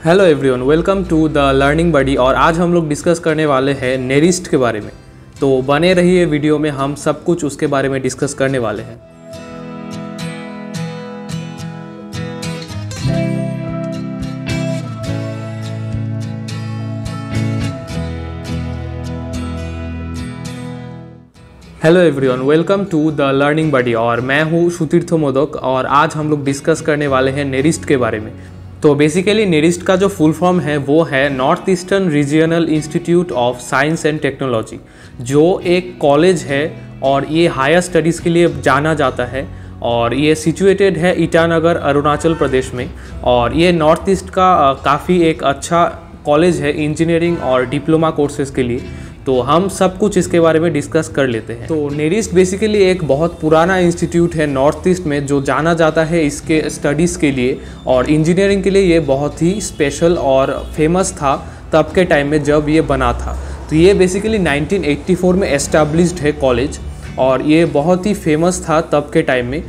Hello everyone, welcome to the learning buddy. और आज हम लोग डिस्कस करने वाले हैं नेरिस्ट के बारे में। तो बने रहिए वीडियो में, हम सब कुछ उसके बारे में डिस्कस करने वाले हैं। Hello everyone, welcome to the learning buddy. और मैं हूँ सुतीर्थ मोदक और आज हम लोग डिस्कस करने वाले हैं नेरिस्ट के बारे में। तो बेसिकली नेरिस्ट का जो फुल फॉर्म है वो है north eastern regional institute of science and technology, जो एक कॉलेज है और ये हायर स्टडीज़ के लिए जाना जाता है। और ये सिचुएटेड है ईटानगर, अरुणाचल प्रदेश में। और ये नॉर्थ ईस्ट का काफ़ी एक अच्छा कॉलेज है इंजीनियरिंग और डिप्लोमा कोर्सेज के लिए। तो हम सब कुछ इसके बारे में डिस्कस कर लेते हैं। तो नेरिस्ट बेसिकली एक बहुत पुराना इंस्टीट्यूट है नॉर्थ ईस्ट में, जो जाना जाता है इसके स्टडीज़ के लिए और इंजीनियरिंग के लिए। ये बहुत ही स्पेशल और फेमस था तब के टाइम में जब ये बना था। तो ये बेसिकली 1984 में एस्टैब्लिश्ड है कॉलेज और ये बहुत ही फेमस था तब के टाइम में।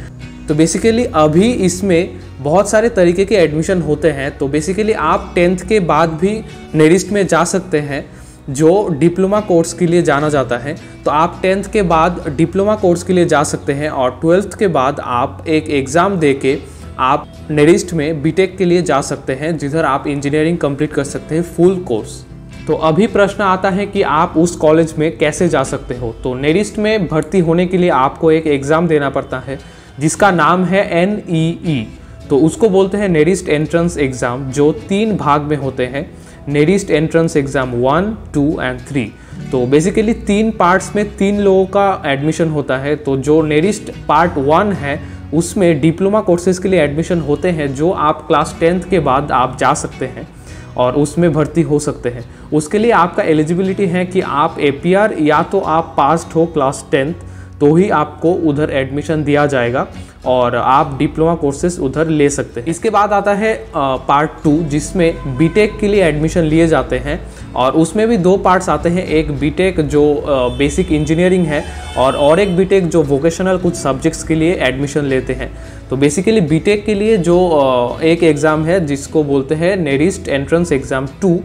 तो बेसिकली अभी इसमें बहुत सारे तरीके के एडमिशन होते हैं। तो बेसिकली आप 10th के बाद भी नेरिस्ट में जा सकते हैं, जो डिप्लोमा कोर्स के लिए जाना जाता है। तो आप 10th के बाद डिप्लोमा कोर्स के लिए जा सकते हैं और 12th के बाद आप एक एग्ज़ाम दे के आप नेरिस्ट में बीटेक के लिए जा सकते हैं, जिधर आप इंजीनियरिंग कंप्लीट कर सकते हैं फुल कोर्स। तो अभी प्रश्न आता है कि आप उस कॉलेज में कैसे जा सकते हो। तो नेरिस्ट में भर्ती होने के लिए आपको एक एग्ज़ाम देना पड़ता है जिसका नाम है NEE। तो उसको बोलते हैं नेरिस्ट एंट्रेंस एग्ज़ाम, जो 3 भाग में होते हैं। NERIST entrance exam 1, 2 and 3। तो बेसिकली 3 पार्ट्स में 3 लोगों का एडमिशन होता है। तो जो नेरिस्ट पार्ट 1 है उसमें डिप्लोमा कोर्सेज़ के लिए एडमिशन होते हैं, जो आप क्लास 10th के बाद आप जा सकते हैं और उसमें भर्ती हो सकते हैं। उसके लिए आपका एलिजिबिलिटी है कि आप APR या तो आप पास्ड हो क्लास 10th, तो ही आपको उधर एडमिशन दिया जाएगा और आप डिप्लोमा कोर्सेज उधर ले सकते हैं। इसके बाद आता है पार्ट 2, जिसमें बीटेक के लिए एडमिशन लिए जाते हैं। और उसमें भी 2 पार्ट्स आते हैं, एक बीटेक जो बेसिक इंजीनियरिंग है और एक बीटेक जो वोकेशनल कुछ सब्जेक्ट्स के लिए एडमिशन लेते हैं। तो बेसिकली बीटेक के लिए जो एक एग्ज़ाम है जिसको बोलते हैं नेरिस्ट एंट्रेंस एग्ज़ाम 2,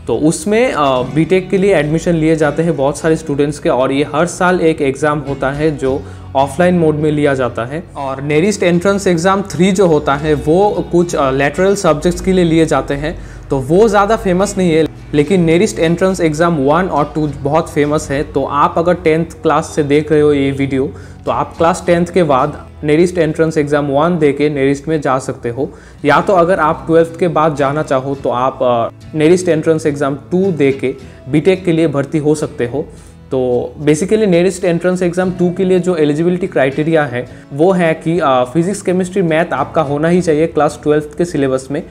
तो उसमें बीटेक के लिए एडमिशन लिए जाते हैं बहुत सारे स्टूडेंट्स के। और ये हर साल एक एग्ज़ाम होता है जो ऑफलाइन मोड में लिया जाता है। और नेरिस्ट एंट्रेंस एग्ज़ाम 3 जो होता है वो कुछ लैटरल सब्जेक्ट्स के लिए लिए जाते हैं, तो वो ज़्यादा फेमस नहीं है। लेकिन नेरिस्ट एंट्रेंस एग्ज़ाम 1 और 2 बहुत फेमस है। तो आप अगर 10th क्लास से देख रहे हो ये वीडियो, तो आप क्लास 10th के बाद नेरिस्ट एंट्रेंस एग्ज़ाम 1 दे के नेरिस्ट में जा सकते हो। या तो अगर आप 12th के बाद जाना चाहो तो आप नेरिस्ट एंट्रेंस एग्ज़ाम 2 दे के बीटेक के लिए भर्ती हो सकते हो। तो बेसिकली नेरिस्ट एंट्रेंस एग्ज़ाम 2 के लिए जो एलिजिबिलिटी क्राइटेरिया है वो है कि फिजिक्स, केमिस्ट्री, मैथ आपका होना ही चाहिए क्लास 12th के सिलेबस में,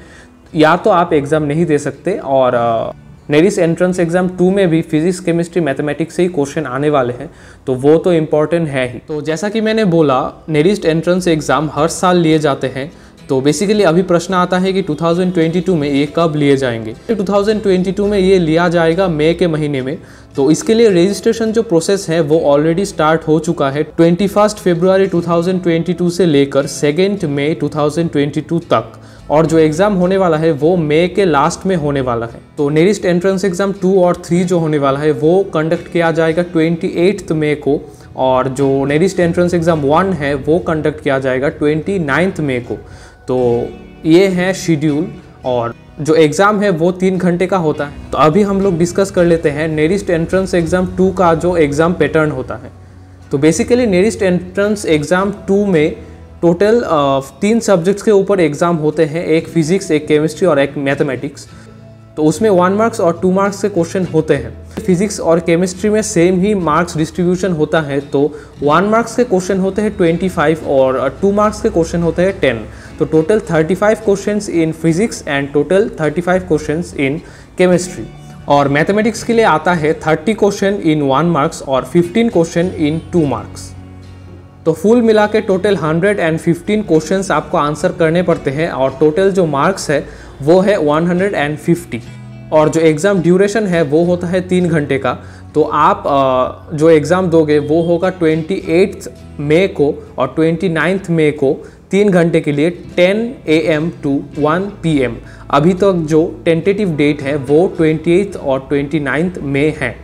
या तो आप एग्ज़ाम नहीं दे सकते। और नेरिस्ट एंट्रेंस एग्ज़ाम 2 में भी फिजिक्स, केमिस्ट्री, मैथमेटिक्स से ही क्वेश्चन आने वाले हैं, तो वो तो इम्पॉर्टेंट है ही। तो जैसा कि मैंने बोला, नेरिस्ट एंट्रेंस एग्ज़ाम हर साल लिए जाते हैं। तो बेसिकली अभी प्रश्न आता है कि 2022 में ये कब लिए जाएंगे। 2022 में ये लिया जाएगा मई के महीने में। तो इसके लिए रजिस्ट्रेशन जो प्रोसेस है वो ऑलरेडी स्टार्ट हो चुका है 21 फरवरी 2022 से लेकर 2 मई 2022 तक। और जो एग्ज़ाम होने वाला है वो मई के लास्ट में होने वाला है। तो नेरिस्ट एंट्रेंस एग्ज़ाम 2 और 3 जो होने वाला है वो कंडक्ट किया जाएगा 28 मई को। और जो नेरिस्ट एंट्रेंस एग्ज़ाम 1 है वो कंडक्ट किया जाएगा 29 मई को। तो ये है शेड्यूल। और जो एग्ज़ाम है वो 3 घंटे का होता है। तो अभी हम लोग डिस्कस कर लेते हैं नेरिस्ट एंट्रेंस एग्ज़ाम 2 का जो एग्ज़ाम पैटर्न होता है। तो बेसिकली नेरिस्ट एंट्रेंस एग्ज़ाम 2 में टोटल 3 सब्जेक्ट्स के ऊपर एग्ज़ाम होते हैं, एक फिजिक्स, एक केमिस्ट्री और एक मैथमेटिक्स। तो उसमें 1 मार्क्स और 2 मार्क्स के क्वेश्चन होते हैं। फिजिक्स और केमिस्ट्री में सेम ही मार्क्स डिस्ट्रीब्यूशन होता है। तो 1 मार्क्स के क्वेश्चन होते हैं 25 और 2 मार्क्स के क्वेश्चन होते हैं 10। तो total 35 questions in physics and total 35 questions in chemistry. और मैथमेटिक्स के लिए आता है 30 क्वेश्चन इन 1 मार्क्स और 15 क्वेश्चन इन 2 मार्क्स। तो फुल मिला के टोटल 115 क्वेश्चंस आपको आंसर करने पड़ते हैं और टोटल जो मार्क्स है वो है 150। और जो एग्ज़ाम ड्यूरेशन है वो होता है 3 घंटे का। तो आप जो एग्ज़ाम दोगे वो होगा 28 मई को और 29 मई को 3 घंटे के लिए 10 AM to 1 PM। अभी तक जो टेंटेटिव डेट है वो 28 और 29 मई है।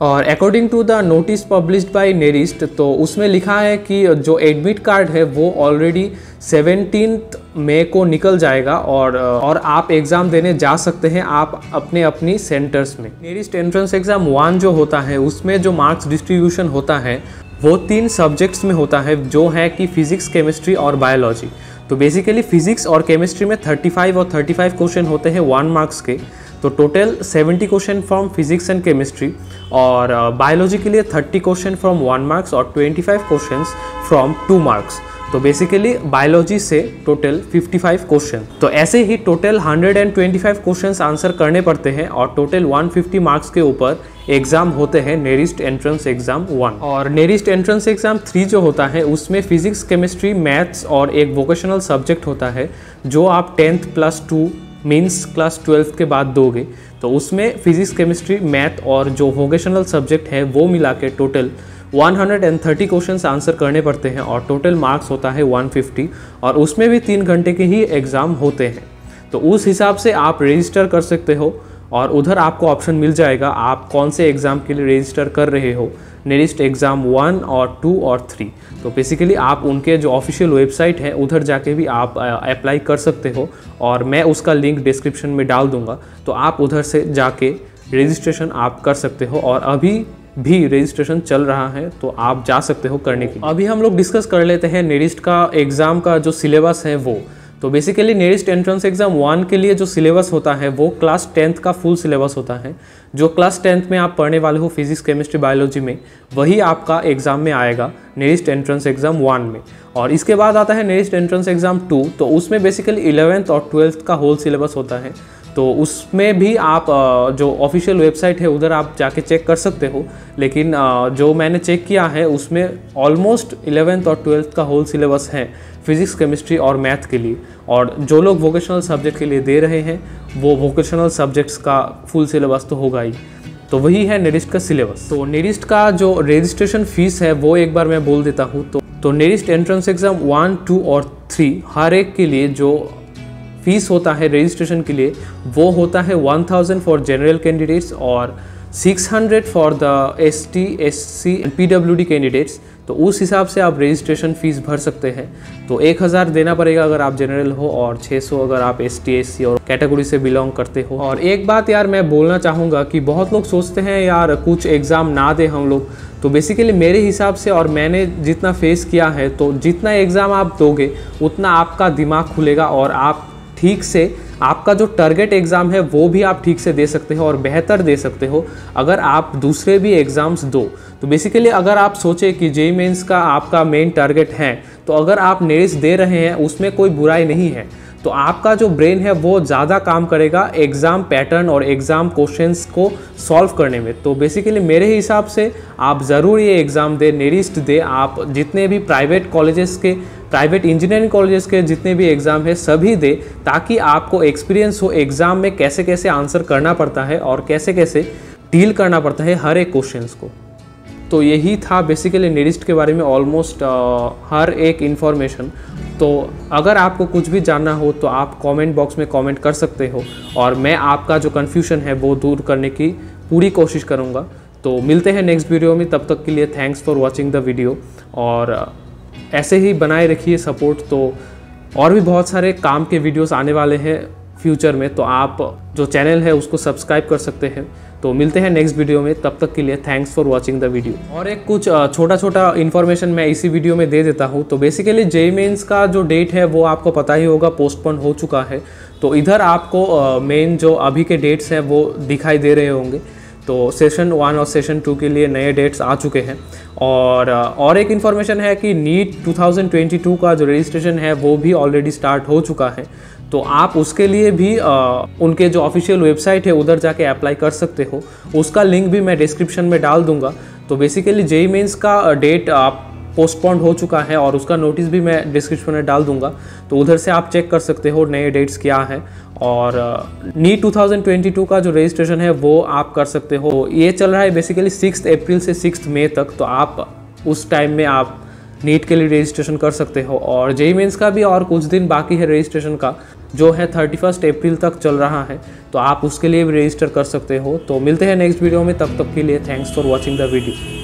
और according to the notice published by NERIST, तो उसमें लिखा है कि जो एडमिट कार्ड है वो ऑलरेडी 17 मई को निकल जाएगा और आप एग्ज़ाम देने जा सकते हैं आप अपनी सेंटर्स में। नेरिस्ट एंट्रेंस एग्ज़ाम 1 जो होता है उसमें जो मार्क्स डिस्ट्रीब्यूशन होता है वो 3 सब्जेक्ट्स में होता है, जो है कि फिजिक्स, केमिस्ट्री और बायोलॉजी। तो बेसिकली फिजिक्स और केमिस्ट्री में 35 और 35 क्वेश्चन होते हैं 1 मार्क्स के, तो total 70 question from physics and chemistry. और बायोलॉजी के लिए 30 क्वेश्चन फ्रॉम 1 मार्क्स और 25 क्वेश्चंस फ्रॉम 2 मार्क्स। तो बेसिकली बायोलॉजी से टोटल 55 क्वेश्चन। तो ऐसे ही टोटल 125 क्वेश्चंस आंसर करने पड़ते हैं और टोटल 150 मार्क्स के ऊपर एग्जाम होते हैं नेरिस्ट एंट्रेंस एग्जाम 1। और नेरिस्ट एंट्रेंस एग्जाम 3 जो होता है उसमें फिजिक्स, केमिस्ट्री, मैथ्स और एक वोकेशनल सब्जेक्ट होता है जो आप 10th + 2 मीन्स क्लास 12th के बाद दोगे। तो उसमें फिजिक्स, केमिस्ट्री, मैथ और जो वोकेशनल सब्जेक्ट है वो मिला के टोटल 130 क्वेश्चंस आंसर करने पड़ते हैं और टोटल मार्क्स होता है 150, और उसमें भी 3 घंटे के ही एग्ज़ाम होते हैं। तो उस हिसाब से आप रजिस्टर कर सकते हो और उधर आपको ऑप्शन मिल जाएगा आप कौन से एग्ज़ाम के लिए रजिस्टर कर रहे हो, नेरिस्ट एग्ज़ाम 1 और 2 और 3। तो बेसिकली आप उनके जो ऑफिशियल वेबसाइट है उधर जाके भी आप अप्लाई कर सकते हो और मैं उसका लिंक डिस्क्रिप्शन में डाल दूंगा, तो आप उधर से जाके रजिस्ट्रेशन आप कर सकते हो। और अभी भी रजिस्ट्रेशन चल रहा है तो आप जा सकते हो करने के लिए। अभी हम लोग डिस्कस कर लेते हैं नेरिस्ट का एग्ज़ाम का जो सिलेबस है वो। तो बेसिकली नेरिस्ट एंट्रेंस एग्ज़ाम 1 के लिए जो सिलेबस होता है वो क्लास 10th का फुल सिलेबस होता है। जो क्लास 10th में आप पढ़ने वाले हो फिजिक्स, केमिस्ट्री, बायोलॉजी में, वही आपका एग्ज़ाम में आएगा नेरिस्ट एंट्रेंस एग्ज़ाम 1 में। और इसके बाद आता है नेरिस्ट एंट्रेंस एग्ज़ाम 2, तो उसमें बेसिकली 11th और 12th का होल सिलेबस होता है। तो उसमें भी आप जो ऑफिशियल वेबसाइट है उधर आप जाके चेक कर सकते हो, लेकिन जो मैंने चेक किया है उसमें ऑलमोस्ट 11th और 12th का होल सिलेबस है फिजिक्स, केमिस्ट्री और मैथ के लिए। और जो लोग वोकेशनल सब्जेक्ट के लिए दे रहे हैं वो वोकेशनल सब्जेक्ट्स का फुल सिलेबस तो होगा ही। तो वही है नेरिस्ट का सिलेबस। तो नेरिस्ट का जो रजिस्ट्रेशन फीस है वो एक बार मैं बोल देता हूँ। तो नेरिस्ट एंट्रेंस एग्ज़ाम 1, 2 और 3 हर एक के लिए जो फीस होता है रजिस्ट्रेशन के लिए वो होता है 1000 फॉर जनरल कैंडिडेट्स और 600 for the ST, SC, PWD candidates. तो उस हिसाब से आप रजिस्ट्रेशन फ़ीस भर सकते हैं। तो 1000 देना पड़ेगा अगर आप जनरल हो और 600 अगर आप ST, SC और कैटेगरी से बिलोंग करते हो। और एक बात यार मैं बोलना चाहूँगा कि बहुत लोग सोचते हैं यार कुछ एग्ज़ाम ना दे हम लोग। तो बेसिकली मेरे हिसाब से और मैंने जितना फेस किया है, तो जितना एग्ज़ाम आप दोगे उतना आपका दिमाग खुलेगा और आप ठीक से आपका जो टारगेट एग्ज़ाम है वो भी आप ठीक से दे सकते हो और बेहतर दे सकते हो अगर आप दूसरे भी एग्ज़ाम्स दो। तो बेसिकली अगर आप सोचें कि JEE मेंस का आपका मेन टारगेट है, तो अगर आप नेरिस्ट दे रहे हैं उसमें कोई बुराई नहीं है। तो आपका जो ब्रेन है वो ज़्यादा काम करेगा एग्ज़ाम पैटर्न और एग्ज़ाम क्वेश्चंस को सॉल्व करने में। तो बेसिकली मेरे हिसाब से आप ज़रूर ये एग्ज़ाम दे, नेरिस्ट दे। आप जितने भी प्राइवेट कॉलेजेस के, प्राइवेट इंजीनियरिंग कॉलेजेस के जितने भी एग्ज़ाम है सभी दे, ताकि आपको एक्सपीरियंस हो एग्ज़ाम में कैसे कैसे आंसर करना पड़ता है और कैसे कैसे डील करना पड़ता है हर एक क्वेश्चंस को। तो यही था बेसिकली नेरिस्ट के बारे में ऑलमोस्ट हर एक इन्फॉर्मेशन। तो अगर आपको कुछ भी जानना हो तो आप कमेंट बॉक्स में कमेंट कर सकते हो और मैं आपका जो कन्फ्यूजन है वो दूर करने की पूरी कोशिश करूँगा। तो मिलते हैं नेक्स्ट वीडियो में, तब तक के लिए thanks for watching the video. और ऐसे ही बनाए रखिए सपोर्ट। तो और भी बहुत सारे काम के वीडियोस आने वाले हैं फ्यूचर में, तो आप जो चैनल है उसको सब्सक्राइब कर सकते हैं। तो मिलते हैं नेक्स्ट वीडियो में, तब तक के लिए thanks for watching the video. और एक कुछ छोटा छोटा इन्फॉर्मेशन मैं इसी वीडियो में दे देता हूँ। तो बेसिकली JEE मेंस का जो डेट है वो आपको पता ही होगा, पोस्टपोन हो चुका है। तो इधर आपको मेन जो अभी के डेट्स हैं वो दिखाई दे रहे होंगे। तो सेशन 1 और सेशन 2 के लिए नए डेट्स आ चुके हैं। और एक इन्फॉर्मेशन है कि नीट 2022 का जो रजिस्ट्रेशन है वो भी ऑलरेडी स्टार्ट हो चुका है। तो आप उसके लिए भी उनके जो ऑफिशियल वेबसाइट है उधर जाके अप्लाई कर सकते हो। उसका लिंक भी मैं डिस्क्रिप्शन में डाल दूंगा। तो बेसिकली JEE मेंस का डेट आप पोस्टपोन्ड हो चुका है और उसका नोटिस भी मैं डिस्क्रिप्शन में डाल दूंगा। तो उधर से आप चेक कर सकते हो नए डेट्स क्या हैं। और नीट 2022 का जो रजिस्ट्रेशन है वो आप कर सकते हो। ये चल रहा है बेसिकली 6 अप्रैल से 6 मई तक। तो आप उस टाइम में आप नीट के लिए रजिस्ट्रेशन कर सकते हो। और जेईई मेंस का भी और कुछ दिन बाकी है रजिस्ट्रेशन का, जो है 31 अप्रैल तक चल रहा है, तो आप उसके लिए भी रजिस्टर कर सकते हो। तो मिलते हैं नेक्स्ट वीडियो में, तब तक के लिए thanks for watching the video.